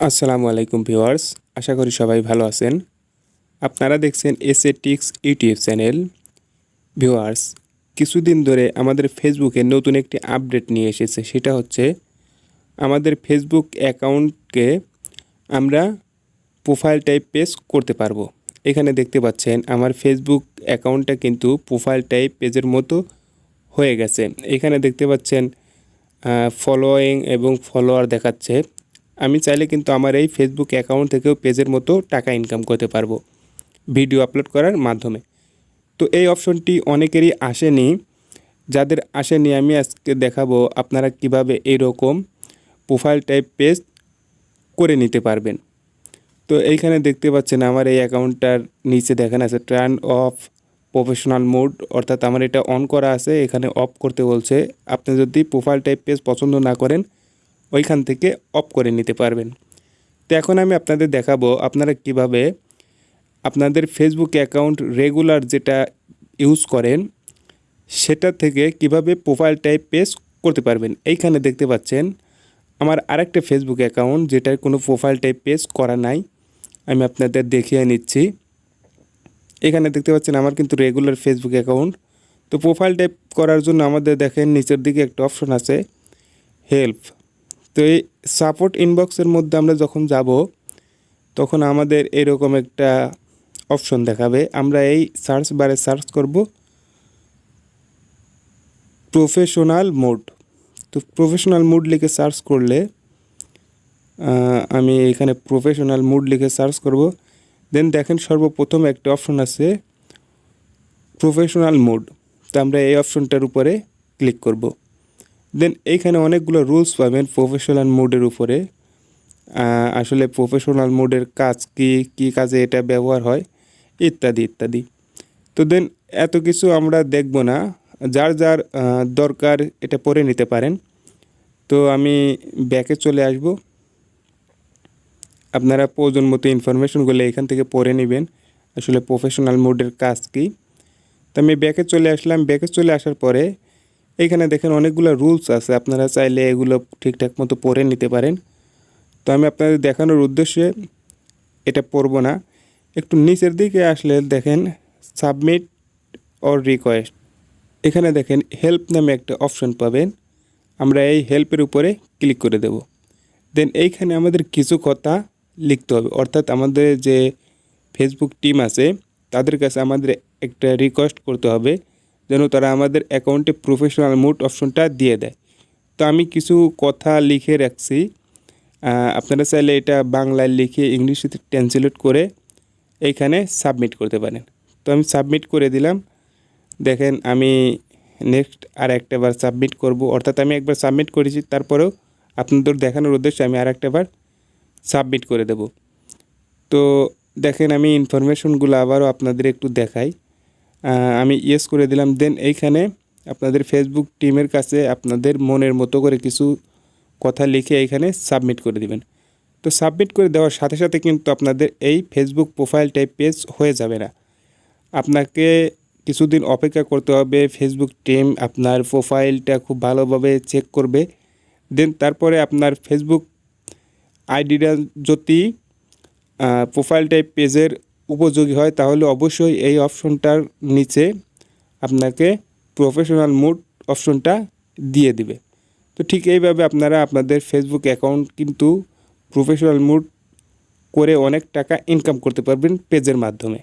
আসসালামু আলাইকুম ভিউয়ার্স, আশা করি সবাই ভালো আছেন। আপনারা দেখছেন এসএটিক্স ইউটিউব চ্যানেল। ভিউয়ার্স, কিছুদিন ধরে আমাদের ফেসবুকে নতুন একটি আপডেট নিয়ে এসেছে। সেটা হচ্ছে আমাদের ফেসবুক অ্যাকাউন্টকে আমরা প্রোফাইল টাইপ পেজ করতে পারবো। এখানে দেখতে পাচ্ছেন আমার ফেসবুক অ্যাকাউন্টটা কিন্তু প্রোফাইল টাইপ পেজের মতো হয়ে গেছে। এখানে দেখতে পাচ্ছেন ফলোয়িং এবং ফলোয়ার দেখাচ্ছে। আমি চাইলে কিন্তু আমার এই ফেসবুক অ্যাকাউন্ট থেকেও পেজের মতো টাকা ইনকাম করতে পারবো ভিডিও আপলোড করার মাধ্যমে। তো এই অপশনটি অনেকেরই আসেনি। যাদের আসেনি আমি আজকে দেখাবো আপনারা কিভাবে এইরকম প্রোফাইল টাইপ পেজ করে নিতে পারবেন। তো এইখানে দেখতে পাচ্ছেন আমার এই অ্যাকাউন্টটার নিচে দেখেন আছে টার্ন অফ প্রফেশনাল মোড, অর্থাৎ আমার এটা অন করা আছে, এখানে অফ করতে বলছে। আপনি যদি প্রোফাইল টাইপ পেজ পছন্দ না করেন ওইখান থেকে অফ করে নিতে পারবেন। তো এখন আমি আপনাদের দেখাবো আপনারা কিভাবে আপনাদের ফেসবুক অ্যাকাউন্ট রেগুলার যেটা ইউজ করেন সেটা থেকে কিভাবে প্রোফাইল টাইপ পেজ করতে পারবেন। এইখানে দেখতে পাচ্ছেন আমার আরেকটা ফেসবুক অ্যাকাউন্ট যেটার কোনো প্রোফাইল টাইপ পেজ করা নাই, আমি আপনাদের দেখিয়ে নিচ্ছি। এখানে দেখতে পাচ্ছেন আমার কিন্তু রেগুলার ফেসবুক অ্যাকাউন্ট। তো প্রোফাইল টাইপ করার জন্য আমাদের দেখেন নিচের দিকে একটা অপশন আছে হেল্প। তো এই সাপোর্ট ইনবক্সের মধ্যে আমরা যখন যাব তখন আমাদের এরকম একটা অপশন দেখাবে। আমরা এই সার্চ বারে সার্চ করব প্রফেশনাল মোড। তো প্রফেশনাল মোড লিখে সার্চ করলে আমি এখানে প্রফেশনাল মোড লিখে সার্চ করব। দেন দেখেন সর্বপ্রথম একটা অপশন আছে প্রফেশনাল মোড। তো আমরা এই অপশনটার উপরে ক্লিক করব। দেন এইখানে অনেকগুলো রুলস পাবেন প্রফেশনাল মোডের উপরে। আসলে প্রফেশনাল মোডের কাজ কি কাজে এটা ব্যবহার হয় ইত্যাদি ইত্যাদি। তো দেন এত কিছু আমরা দেখব না, যার যার দরকার এটা পড়ে নিতে পারেন। তো আমি ব্যাকে চলে আসব। আপনারা প্রয়োজন মতো ইনফরমেশনগুলো এখান থেকে পড়ে নেবেন আসলে প্রফেশনাল মোডের কাজ কী। তো আমি ব্যাকে চলে আসলাম। ব্যাকে চলে আসার পরে এইখানে দেখেন অনেকগুলো রুলস আছে, আপনারা চাইলে এগুলো ঠিকঠাক মতো পড়ে নিতে পারেন। তো আমি আপনাদের দেখানোর উদ্দেশ্যে এটা পড়ব না। একটু নিচের দিকে আসলে দেখেন সাবমিট অর রিকোয়েস্ট, এখানে দেখেন হেল্প নামে একটা অপশন পাবেন। আমরা এই হেল্পের উপরে ক্লিক করে দেব। দেন এইখানে আমাদের কিছু কথা লিখতে হবে, অর্থাৎ আমাদের যে ফেসবুক টিম আছে তাদের কাছে আমাদের একটা রিকোয়েস্ট করতে হবে যেন তারা আমাদের অ্যাকাউন্টে প্রফেশনাল মোড অপশনটা দিয়ে দেয়। তো আমি কিছু কথা লিখে রাখছি, আপনারা চাইলে এটা বাংলায় লিখে ইংলিশে ট্রান্সলেট করে এইখানে সাবমিট করতে পারেন। তো আমি সাবমিট করে দিলাম। দেখেন আমি নেক্সট আর একটাবার সাবমিট করব, অর্থাৎ আমি একবার সাবমিট করেছি, তারপরেও আপনাদের দেখানোর উদ্দেশ্যে আমি আর একটাবার সাবমিট করে দেব। তো দেখেন আমি ইনফরমেশনগুলো আবারও আপনাদের একটু দেখাই। আমি ইয়েস করে দিলাম। দেন এইখানে আপনাদের ফেসবুক টিমের কাছে আপনাদের মনের মতো করে কিছু কথা লিখে এইখানে সাবমিট করে দিবেন। তো সাবমিট করে দেওয়ার সাথে সাথে কিন্তু আপনাদের এই ফেসবুক প্রোফাইল টাইপ পেজ হয়ে যাবে না, আপনাকে কিছুদিন অপেক্ষা করতে হবে। ফেসবুক টিম আপনার প্রোফাইলটা খুব ভালোভাবে চেক করবে। দেন তারপরে আপনার ফেসবুক আইডিটা যদি প্রোফাইল টাইপ পেজের উপযোগী হয় তাহলে অবশ্যই এই অপশনটার নিচে আপনাকে প্রফেশনাল মোড অপশনটা দিয়ে দিবে। তো ঠিক এইভাবে আপনারা আপনাদের ফেসবুক অ্যাকাউন্ট কিন্তু প্রফেশনাল মোড করে অনেক টাকা ইনকাম করতে পারবেন পেজের মাধ্যমে।